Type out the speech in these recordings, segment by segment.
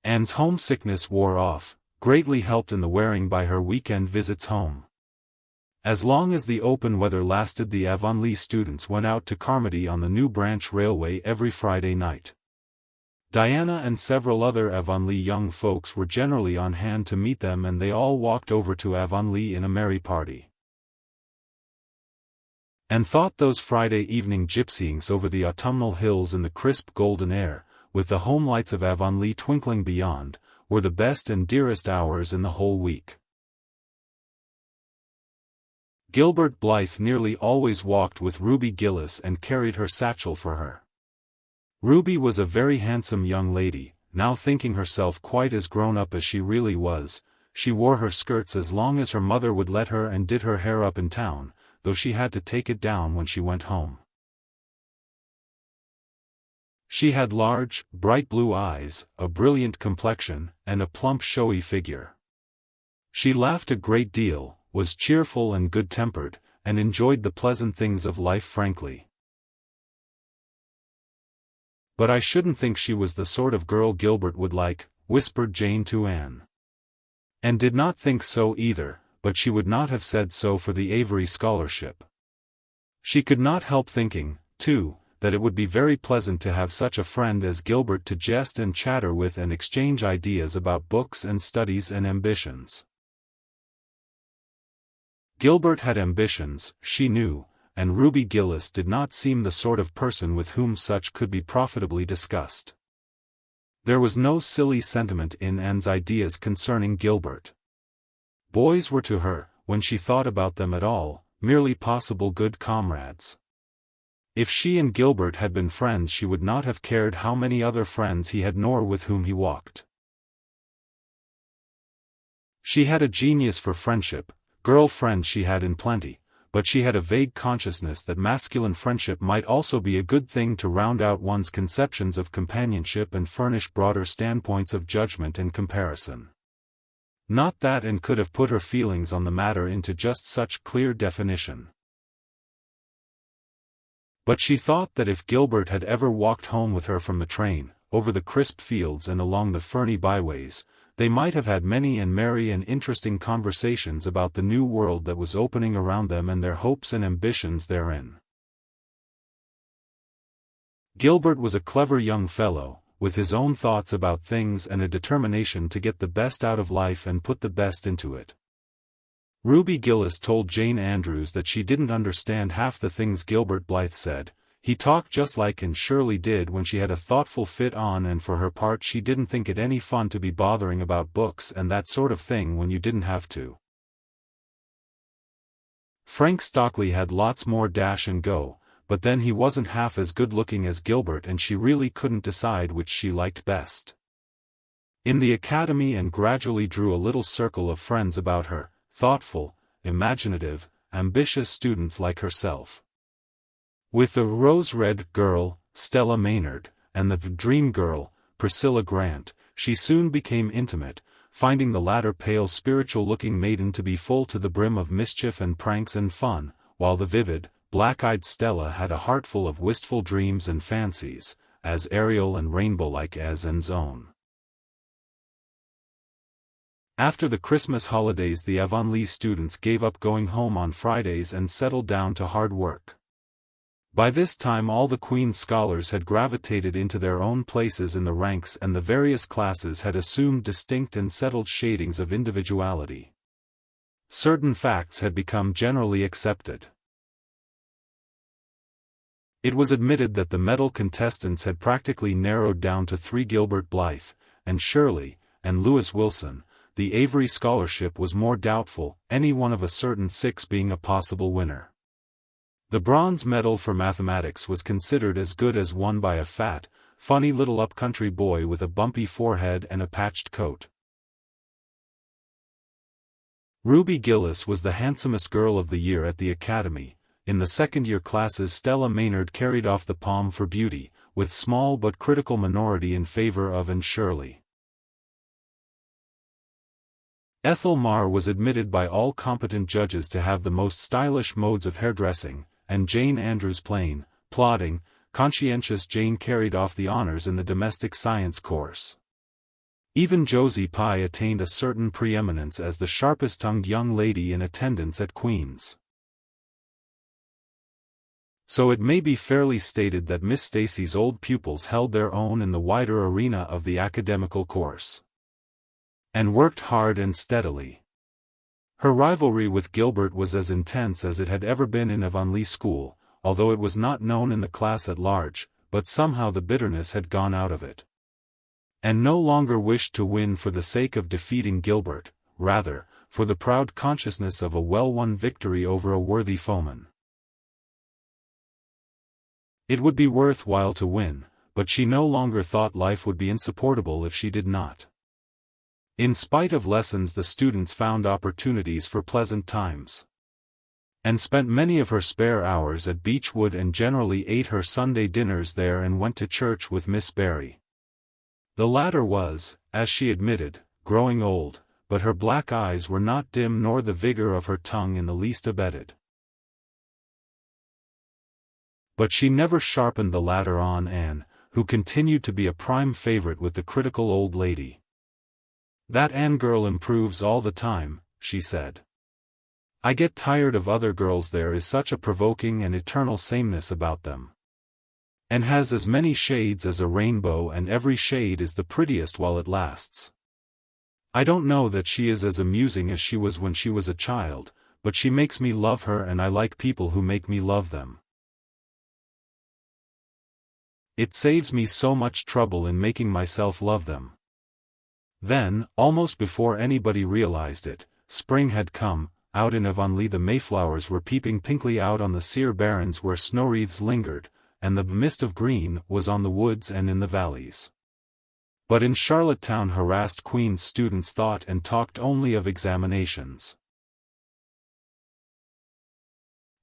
Anne's homesickness wore off, greatly helped in the wearing by her weekend visits home. As long as the open weather lasted, the Avonlea students went out to Carmody on the New Branch Railway every Friday night. Diana and several other Avonlea young folks were generally on hand to meet them, and they all walked over to Avonlea in a merry party. Anne thought those Friday evening gypsyings over the autumnal hills in the crisp golden air, with the home lights of Avonlea twinkling beyond, were the best and dearest hours in the whole week. Gilbert Blythe nearly always walked with Ruby Gillis and carried her satchel for her. Ruby was a very handsome young lady, now thinking herself quite as grown up as she really was. She wore her skirts as long as her mother would let her and did her hair up in town, though she had to take it down when she went home. She had large, bright blue eyes, a brilliant complexion, and a plump showy figure. She laughed a great deal, was cheerful and good-tempered, and enjoyed the pleasant things of life frankly. "But I shouldn't think she was the sort of girl Gilbert would like," whispered Jane to Anne. Anne did not think so either, but she would not have said so for the Avery scholarship. She could not help thinking, too, that it would be very pleasant to have such a friend as Gilbert to jest and chatter with and exchange ideas about books and studies and ambitions. Gilbert had ambitions, she knew, and Ruby Gillis did not seem the sort of person with whom such could be profitably discussed. There was no silly sentiment in Anne's ideas concerning Gilbert. Boys were to her, when she thought about them at all, merely possible good comrades. If she and Gilbert had been friends, she would not have cared how many other friends he had nor with whom he walked. She had a genius for friendship. Girl friends she had in plenty, but she had a vague consciousness that masculine friendship might also be a good thing to round out one's conceptions of companionship and furnish broader standpoints of judgment and comparison. Not that Anne could have put her feelings on the matter into just such clear definition. But she thought that if Gilbert had ever walked home with her from the train, over the crisp fields and along the ferny byways, they might have had many and merry and interesting conversations about the new world that was opening around them and their hopes and ambitions therein. Gilbert was a clever young fellow, with his own thoughts about things and a determination to get the best out of life and put the best into it. Ruby Gillis told Jane Andrews that she didn't understand half the things Gilbert Blythe said. He talked just like Anne Shirley did when she had a thoughtful fit on, and for her part she didn't think it any fun to be bothering about books and that sort of thing when you didn't have to. Frank Stockley had lots more dash and go, but then he wasn't half as good-looking as Gilbert, and she really couldn't decide which she liked best. In the academy Anne gradually drew a little circle of friends about her, thoughtful, imaginative, ambitious students like herself. With the rose-red girl, Stella Maynard, and the dream girl, Priscilla Grant, she soon became intimate, finding the latter pale spiritual-looking maiden to be full to the brim of mischief and pranks and fun, while the vivid, black-eyed Stella had a heart full of wistful dreams and fancies, as aerial and rainbow-like as Anne's own. After the Christmas holidays, the Avonlea students gave up going home on Fridays and settled down to hard work. By this time all the Queen's scholars had gravitated into their own places in the ranks, and the various classes had assumed distinct and settled shadings of individuality. Certain facts had become generally accepted. It was admitted that the medal contestants had practically narrowed down to 3: Gilbert Blythe, Anne Shirley, and Lewis Wilson. The Avery scholarship was more doubtful, any one of a certain 6 being a possible winner. The bronze medal for mathematics was considered as good as won by a fat, funny little up-country boy with a bumpy forehead and a patched coat. Ruby Gillis was the handsomest girl of the year at the academy. In the second-year classes Stella Maynard carried off the palm for beauty, with small but critical minority in favor of Anne Shirley. Ethel Marr was admitted by all competent judges to have the most stylish modes of hairdressing, and Jane Andrews plain, plodding, conscientious Jane carried off the honors in the domestic science course. Even Josie Pye attained a certain preeminence as the sharpest-tongued young lady in attendance at Queen's. So it may be fairly stated that Miss Stacy's old pupils held their own in the wider arena of the academical course, and worked hard and steadily. Her rivalry with Gilbert was as intense as it had ever been in Avonlea School, although it was not known in the class at large, but somehow the bitterness had gone out of it. And no longer wished to win for the sake of defeating Gilbert, rather, for the proud consciousness of a well-won victory over a worthy foeman. It would be worthwhile to win, but she no longer thought life would be insupportable if she did not. In spite of lessons, the students found opportunities for pleasant times, and spent many of her spare hours at Beechwood, and generally ate her Sunday dinners there and went to church with Miss Barry. The latter was, as she admitted, growing old, but her black eyes were not dim nor the vigor of her tongue in the least abated. But she never sharpened the latter on Anne, who continued to be a prime favorite with the critical old lady. "That Anne girl improves all the time," she said. "I get tired of other girls, there is such a provoking and eternal sameness about them. And has as many shades as a rainbow, and every shade is the prettiest while it lasts. I don't know that she is as amusing as she was when she was a child, but she makes me love her, and I like people who make me love them. It saves me so much trouble in making myself love them." Then, almost before anybody realized it, spring had come. Out in Avonlea the Mayflowers were peeping pinkly out on the sere barrens where snowwreaths lingered, and the mist of green was on the woods and in the valleys. But in Charlottetown harassed Queen's students thought and talked only of examinations.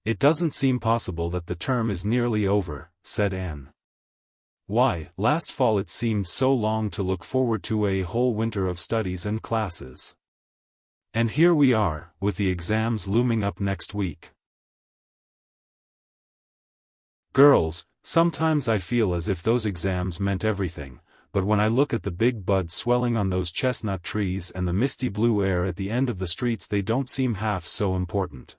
"It doesn't seem possible that the term is nearly over," said Anne. "Why, last fall it seemed so long to look forward to, a whole winter of studies and classes. And here we are, with the exams looming up next week. Girls, sometimes I feel as if those exams meant everything, but when I look at the big buds swelling on those chestnut trees and the misty blue air at the end of the streets, they don't seem half so important."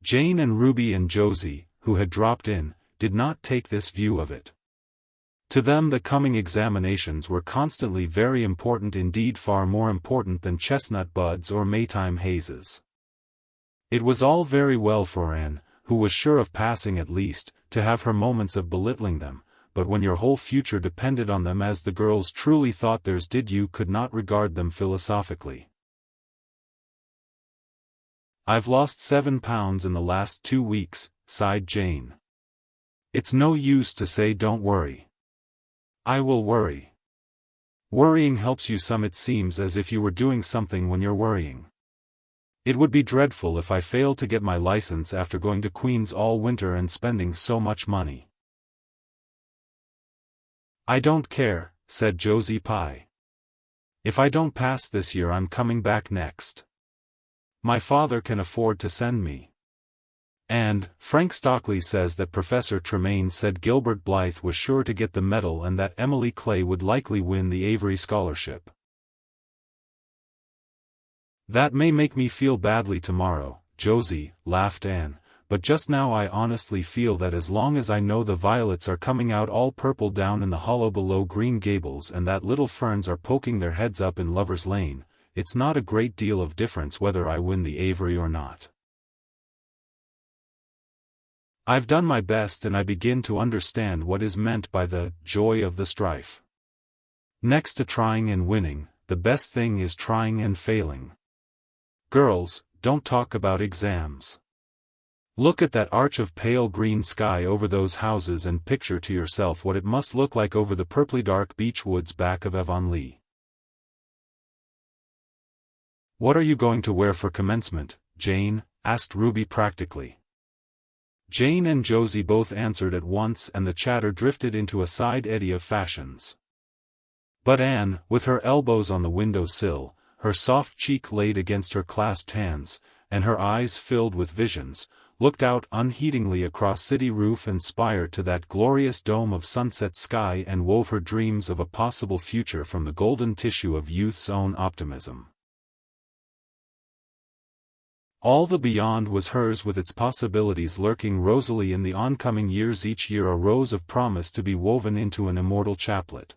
Jane and Ruby and Josie, who had dropped in, did not take this view of it. To them the coming examinations were constantly very important, indeed far more important than chestnut buds or Maytime hazes. It was all very well for Anne, who was sure of passing at least, to have her moments of belittling them, but when your whole future depended on them, as the girls truly thought theirs did, you could not regard them philosophically. "I've lost 7 pounds in the last 2 weeks, sighed Jane. "It's no use to say don't worry. I will worry. Worrying helps you some. It seems as if you were doing something when you're worrying. It would be dreadful if I failed to get my license after going to Queen's all winter and spending so much money." "I don't care," said Josie Pye. "If I don't pass this year, I'm coming back next. My father can afford to send me. And, Frank Stockley says that Professor Tremaine said Gilbert Blythe was sure to get the medal and that Emily Clay would likely win the Avery Scholarship. That may make me feel badly tomorrow, Josie," laughed Anne, "but just now I honestly feel that as long as I know the violets are coming out all purple down in the hollow below Green Gables and that little ferns are poking their heads up in Lover's Lane, it's not a great deal of difference whether I win the Avery or not. I've done my best, and I begin to understand what is meant by the joy of the strife. Next to trying and winning, the best thing is trying and failing. Girls, don't talk about exams. Look at that arch of pale green sky over those houses and picture to yourself what it must look like over the purply dark beech woods back of Avonlea. What are you going to wear for commencement, Jane?" asked Ruby practically. Jane and Josie both answered at once, and the chatter drifted into a side eddy of fashions. But Anne, with her elbows on the window sill, her soft cheek laid against her clasped hands, and her eyes filled with visions, looked out unheedingly across city roof and spire to that glorious dome of sunset sky and wove her dreams of a possible future from the golden tissue of youth's own optimism. All the beyond was hers, with its possibilities lurking rosily in the oncoming years, each year a rose of promise to be woven into an immortal chaplet.